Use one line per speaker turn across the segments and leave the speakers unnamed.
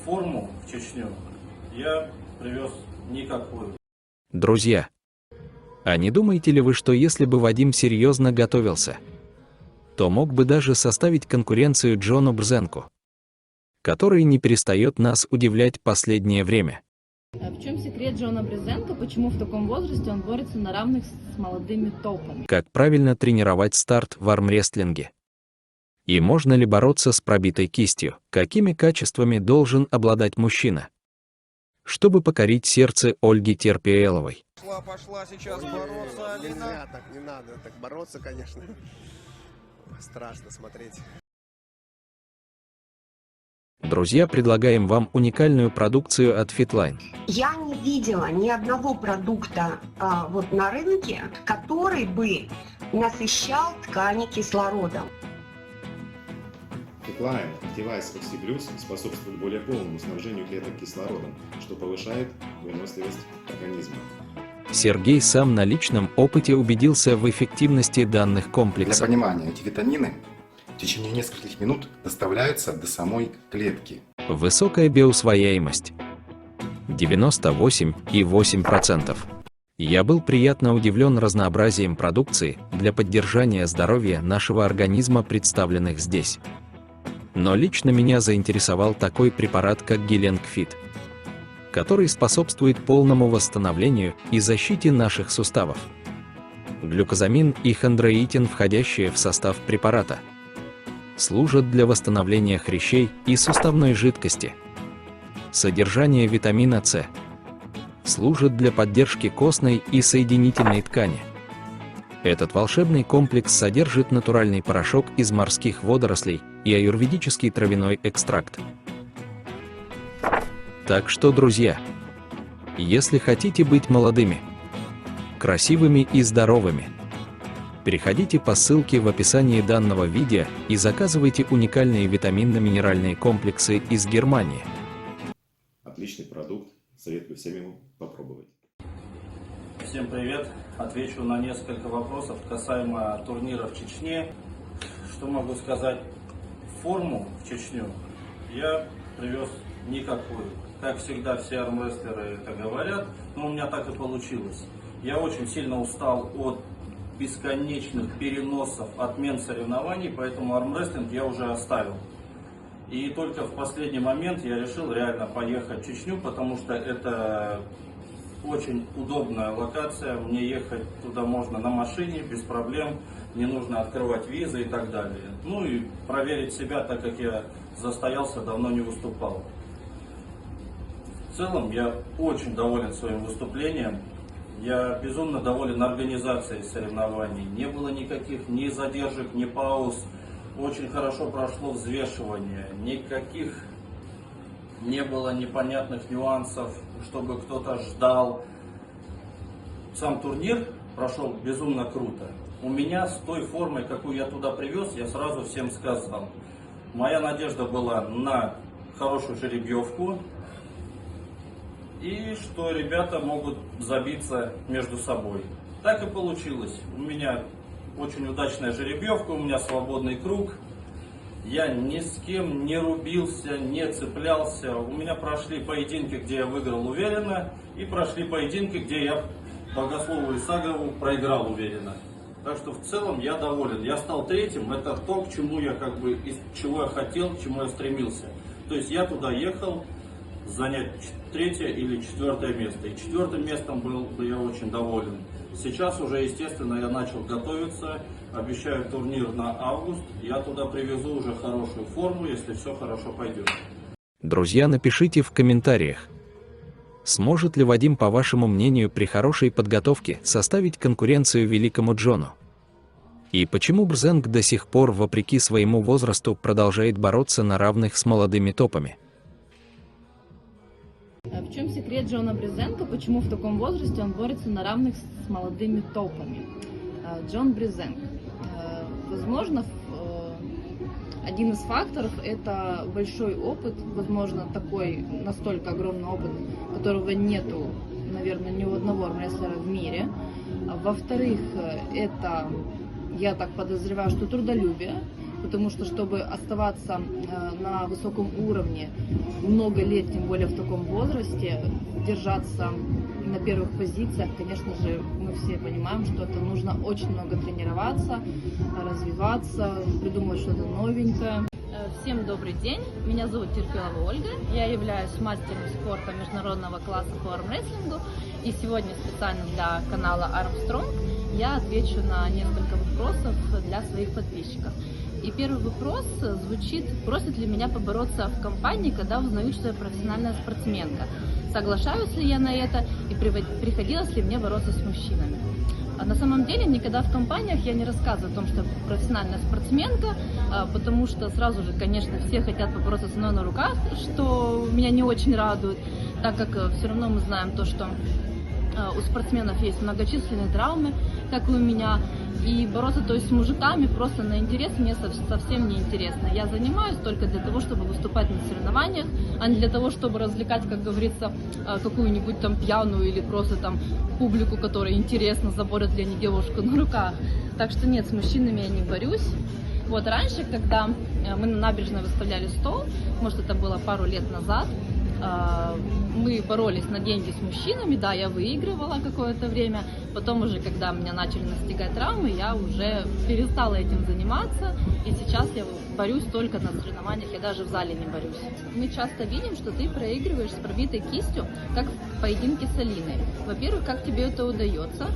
форму в Чечню я привез никакую.
Друзья, а не думаете ли вы, что если бы Вадим серьезно готовился, то мог бы даже составить конкуренцию Джону Брзенку, который не перестает нас удивлять последнее время?
В чем секрет Джона Брезенко? Почему в таком возрасте он борется на равных с молодыми топами?
Как правильно тренировать старт в армрестлинге? И можно ли бороться с пробитой кистью? Какими качествами должен обладать мужчина, чтобы покорить сердце Ольги Терпиэловой?
Пошла сейчас бороться, Алина.
Не надо так бороться, конечно. Страшно смотреть.
Друзья, предлагаем вам уникальную продукцию от Fitline.
Я не видела ни одного продукта вот на рынке, который бы насыщал ткани кислородом.
Fitline девайс Oxy+ способствует более полному снабжению клеток кислородом, что повышает выносливость организма.
Сергей сам на личном опыте убедился в эффективности данных
Для
комплексов.
понимания, эти витамины в течение нескольких минут доставляются до самой клетки.
Высокая биоусвояемость 98,8%. Я был приятно удивлен разнообразием продукции для поддержания здоровья нашего организма, представленных здесь. Но лично меня заинтересовал такой препарат, как Геленг Фит, который способствует полному восстановлению и защите наших суставов. Глюкозамин и хондроитин, входящие в состав препарата, служат для восстановления хрящей и суставной жидкости. Содержание витамина С служит для поддержки костной и соединительной ткани. Этот волшебный комплекс содержит натуральный порошок из морских водорослей и аюрведический травяной экстракт. Так что, друзья, если хотите быть молодыми, красивыми и здоровыми, переходите по ссылке в описании данного видео и заказывайте уникальные витаминно-минеральные комплексы из Германии.
Отличный продукт, советую всем его попробовать.
Всем привет! Отвечу на несколько вопросов касаемо турнира в Чечне. Что могу сказать? Форму в Чечню я привез никакую. Как всегда, все армрестлеры это говорят, но у меня так и получилось. Я очень сильно устал от бесконечных переносов, отмен соревнований, поэтому армрестлинг я уже оставил. И только в последний момент я решил реально поехать в Чечню, потому что это очень удобная локация. Мне ехать туда можно на машине без проблем, не нужно открывать визы и так далее. Ну и проверить себя, так как я застоялся, давно не выступал. В целом я очень доволен своим выступлением. Я безумно доволен организацией соревнований. Не было никаких ни задержек, ни пауз. Очень хорошо прошло взвешивание. Никаких не было непонятных нюансов, чтобы кто-то ждал. Сам турнир прошел безумно круто. У меня с той формой, какую я туда привез, я сразу всем сказал. Моя надежда была на хорошую жеребьевку. И что ребята могут забиться между собой. Так и получилось. У меня очень удачная жеребьевка, у меня свободный круг. Я ни с кем не рубился, не цеплялся. У меня прошли поединки, где я выиграл уверенно, и прошли поединки, где я Богослову Исагову проиграл уверенно. Так что в целом я доволен. Я стал третьим, это то, к чему я чего я хотел, к чему я стремился. То есть я туда ехал занять третье или четвертое место. И четвертым местом был бы я очень доволен. Сейчас уже, естественно, я начал готовиться. Обещаю турнир на август. Я туда привезу уже хорошую форму, если все хорошо пойдет.
Друзья, напишите в комментариях, сможет ли Вадим, по вашему мнению, при хорошей подготовке составить конкуренцию великому Джону? И почему Брзенк до сих пор, вопреки своему возрасту, продолжает бороться на равных с молодыми топами?
В чем секрет Джона Брезенко? Почему в таком возрасте он борется на равных с молодыми топами? Джон Брезенко. Возможно, один из факторов – это большой опыт, возможно, такой настолько огромный опыт, которого нету, наверное, ни у одного армрестлера в мире. Во-вторых, это, я так подозреваю, что трудолюбие. потому что, чтобы оставаться на высоком уровне много лет, тем более в таком возрасте, держаться на первых позициях, конечно же, мы все понимаем, что это нужно очень много тренироваться, развиваться, придумывать что-то новенькое. Всем добрый день, меня зовут Терпилова Ольга, я являюсь мастером спорта международного класса по армрестлингу, и сегодня специально для канала Armstrong я отвечу на несколько вопросов для своих подписчиков. И первый вопрос звучит: просят ли меня побороться в компании, когда узнают, что я профессиональная спортсменка? Соглашаюсь ли я на это и приходилось ли мне бороться с мужчинами? А на самом деле никогда в компаниях я не рассказываю о том, что я профессиональная спортсменка, потому что сразу же, конечно, все хотят побороться со мной на руках, что меня не очень радует, так как все равно мы знаем то, что у спортсменов есть многочисленные травмы, как и у меня, и бороться то есть с мужиками просто на интерес мне совсем не интересно. Я занимаюсь только для того, чтобы выступать на соревнованиях, а не для того, чтобы развлекать, как говорится, какую-нибудь там пьяную или просто там публику, которой интересно, заборят ли они девушку на руках. Так что нет, с мужчинами я не борюсь. Вот раньше, когда мы на набережной выставляли стол, может это было пару лет назад, мы боролись на деньги с мужчинами, да, я выигрывала какое-то время, потом уже, когда меня начали настигать травмы, я уже перестала этим заниматься, и сейчас я борюсь только на соревнованиях, я даже в зале не борюсь. Мы часто видим, что ты проигрываешь с пробитой кистью, как в поединке с Алиной. Во-первых, как тебе это удается?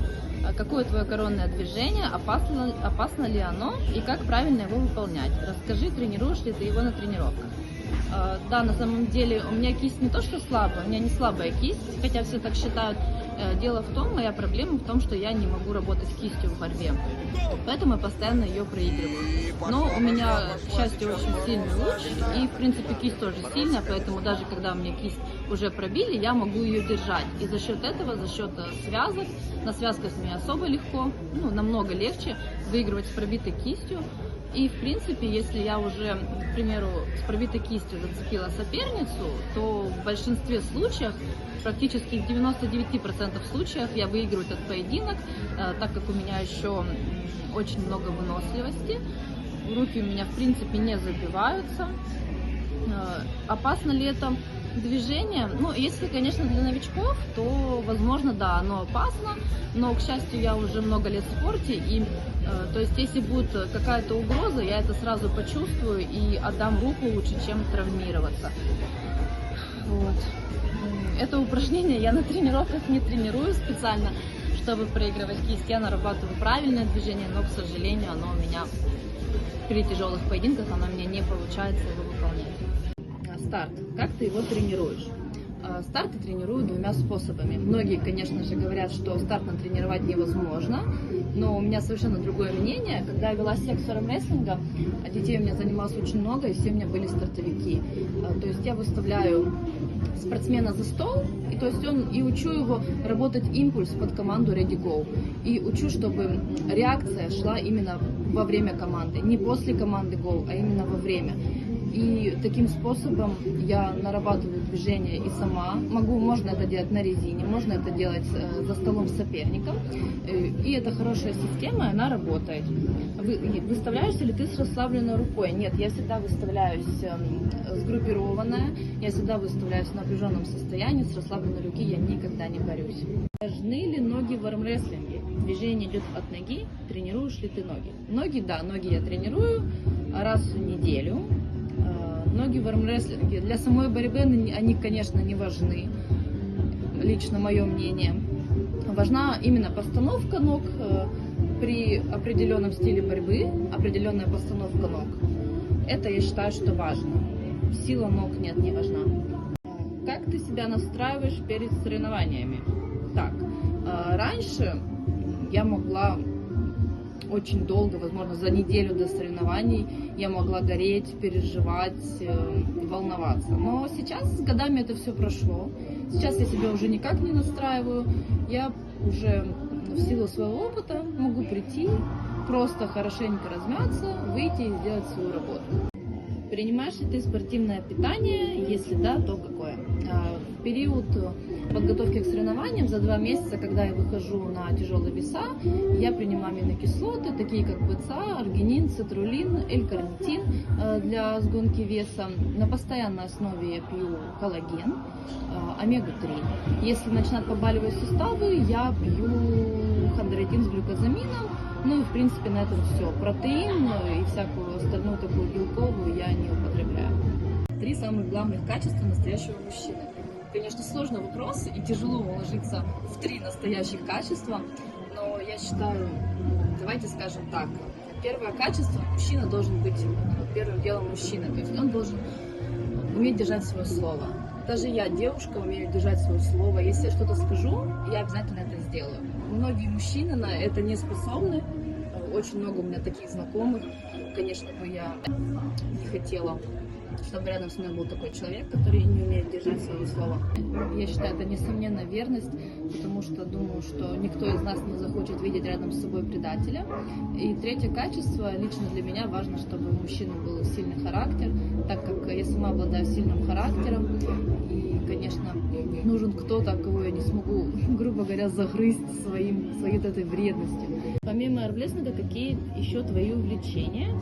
Какое твое коронное движение, опасно ли оно и как правильно его выполнять? Расскажи, тренируешь ли ты его на тренировках? Да, на самом деле у меня кисть не то что слабая, у меня не слабая кисть, хотя все так считают. Дело в том, моя проблема в том, что я не могу работать с кистью в борьбе, поэтому я постоянно ее проигрываю. Но у меня, к счастью, очень сильный луч, и в принципе кисть тоже сильная, поэтому даже когда у меня кисть уже пробили, я могу ее держать. И за счет этого, за счет связок, на связках мне особо легко, намного легче выигрывать с пробитой кистью. И, в принципе, если я уже, к примеру, с пробитой кистью зацепила соперницу, то в большинстве случаев, практически в 99% случаев я выиграю этот поединок, так как у меня еще очень много выносливости. Руки у меня, в принципе, не забиваются. Опасно ли это движение? Если, конечно, для новичков, то, возможно, да, оно опасно, но, к счастью, я уже много лет в спорте, и то есть, если будет какая-то угроза, я это сразу почувствую и отдам руку лучше, чем травмироваться. Вот. Это упражнение я на тренировках не тренирую специально, чтобы проигрывать кисть. Я нарабатываю правильное движение, но, к сожалению, оно у меня при тяжелых поединках, оно у меня не получается его выполнять. Старт. Как ты его тренируешь? Старт я тренирую двумя способами. Многие, конечно же, говорят, что старт натренировать невозможно, но у меня совершенно другое мнение. Когда я вела секцию армрестлинга, детей у меня занималось очень много, и все у меня были стартовики. То есть я выставляю спортсмена за стол, и учу его работать импульс под команду Ready Go. И учу, чтобы реакция шла именно во время команды, не после команды Go, а именно во время. И таким способом я нарабатываю движение и сама могу. Можно это делать на резине, можно это делать за столом с соперником. И это хорошая система, она работает. Выставляешься ли ты с расслабленной рукой? Нет, я всегда выставляюсь сгруппированная, я всегда выставляюсь в напряженном состоянии, с расслабленной руки я никогда не борюсь. Важны ли ноги в армрестлинге? Движение идет от ноги, тренируешь ли ты ноги? Ноги, да, ноги я тренирую раз в неделю. Ноги в армрестлинге для самой борьбы они, конечно, не важны, лично мое мнение. Важна именно постановка ног при определенном стиле борьбы, определенная постановка ног. Это я считаю, что важно. Сила ног нет, не важна. Как ты себя настраиваешь перед соревнованиями? Так, раньше я могла очень долго, возможно, за неделю до соревнований я могла гореть, переживать, волноваться. Но сейчас с годами это все прошло. Сейчас я себя уже никак не настраиваю. Я уже в силу своего опыта могу прийти, просто хорошенько размяться, выйти и сделать свою работу. Принимаешь ли ты спортивное питание? Если да, то какое? В период Подготовке к соревнованиям за 2 месяца, когда я выхожу на тяжелые веса, я принимаю аминокислоты, такие как ПЦА, аргинин, цитрулин, L-карнитин для сгонки веса. На постоянной основе я пью коллаген, омегу-3. Если начинают побаливать суставы, я пью хондроитин с глюкозамином. Ну и в принципе на этом все. Протеин и всякую остальную такую белковую я не употребляю. 3 самых главных качества настоящего мужчины. Конечно, сложный вопрос и тяжело уложиться в 3 настоящих качества, но я считаю, давайте скажем так. Первое качество – мужчина должен быть первым делом мужчиной, то есть он должен уметь держать свое слово. Даже я, девушка, умею держать свое слово. Если я что-то скажу, я обязательно это сделаю. Многие мужчины на это не способны. Очень много у меня таких знакомых. Конечно бы я не хотела, чтобы рядом с мной был такой человек, который не умеет держать свое слово. Я считаю, это несомненно верность, потому что думаю, что никто из нас не захочет видеть рядом с собой предателя. И третье качество, лично для меня важно, чтобы у мужчины был сильный характер, так как я сама обладаю сильным характером. И, конечно, нужен кто-то, кого я не смогу, грубо говоря, загрызть своей вот этой вредностью. Помимо армрестлинга, какие еще твои увлечения?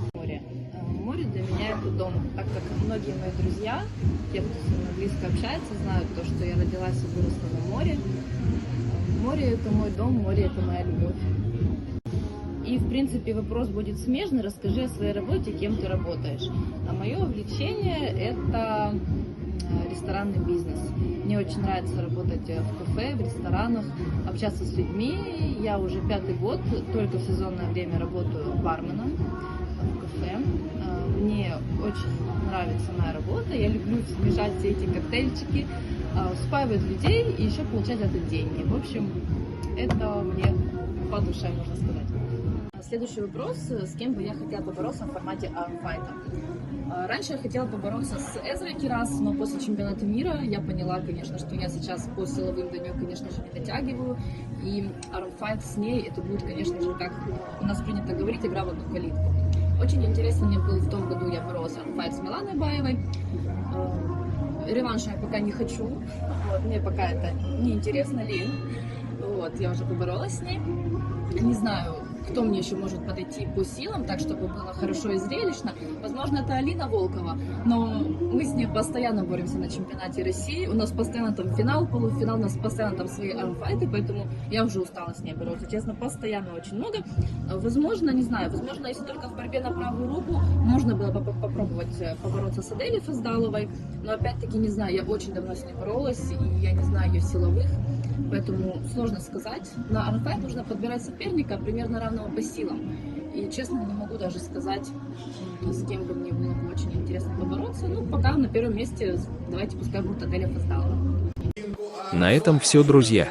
Море для меня это дом, так как многие мои друзья, те, кто со мной близко общается, знают то, что я родилась и выросла на море. Море это мой дом, море это моя любовь. И в принципе вопрос будет смежный, расскажи о своей работе, кем ты работаешь. А мое увлечение это ресторанный бизнес. Мне очень нравится работать в кафе, в ресторанах, общаться с людьми. Я уже 5-й год, только в сезонное время работаю барменом в кафе. Мне очень нравится моя работа, я люблю смешать все эти коктейльчики, успаивать людей и еще получать от них деньги. В общем, это мне по душе, можно сказать. Следующий вопрос, с кем бы я хотела побороться в формате армфайта. Раньше я хотела побороться с Эзрой Кирас, но после чемпионата мира я поняла, конечно, что я сейчас по силовым до нее, конечно же, не дотягиваю. И армфайт с ней, это будет, конечно же, как у нас принято говорить, игра в одну калитку. Очень интересно мне было в том году, я боролась армфайт с Миланой Баевой. Реванш я пока не хочу, вот, мне пока это неинтересно, лень. Вот, я уже поборолась с ней. Не знаю, кто мне еще может подойти по силам, так чтобы было хорошо и зрелищно. Возможно, это Алина Волкова, но мы с ней постоянно боремся на чемпионате России. У нас постоянно там финал, полуфинал, у нас постоянно там свои армфайты, поэтому я уже устала с ней бороться. Честно, постоянно очень много. Возможно, не знаю, возможно, если только в борьбе на правую руку, можно было бы попробовать побороться с Аделей Фаздаловой, но опять-таки не знаю, я очень давно с ней боролась, и я не знаю ее силовых. Поэтому сложно сказать. На армфайт нужно подбирать соперника примерно равного по силам. И честно, не могу даже сказать, с кем бы мне было бы очень интересно побороться. Ну, пока на первом месте, давайте пускай будет Аделя Фаздалова.
На этом все, друзья.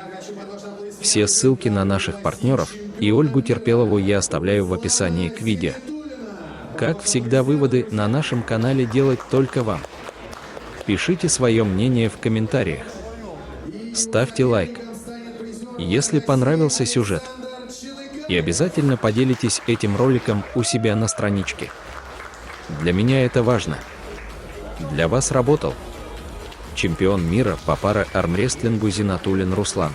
Все ссылки на наших партнеров и Ольгу Терпелову я оставляю в описании к видео. Как всегда, выводы на нашем канале делать только вам. Пишите свое мнение в комментариях. Ставьте лайк, если понравился сюжет. И обязательно поделитесь этим роликом у себя на страничке. Для меня это важно. Для вас работал чемпион мира по пара-армрестлингу Зинатуллин Руслан.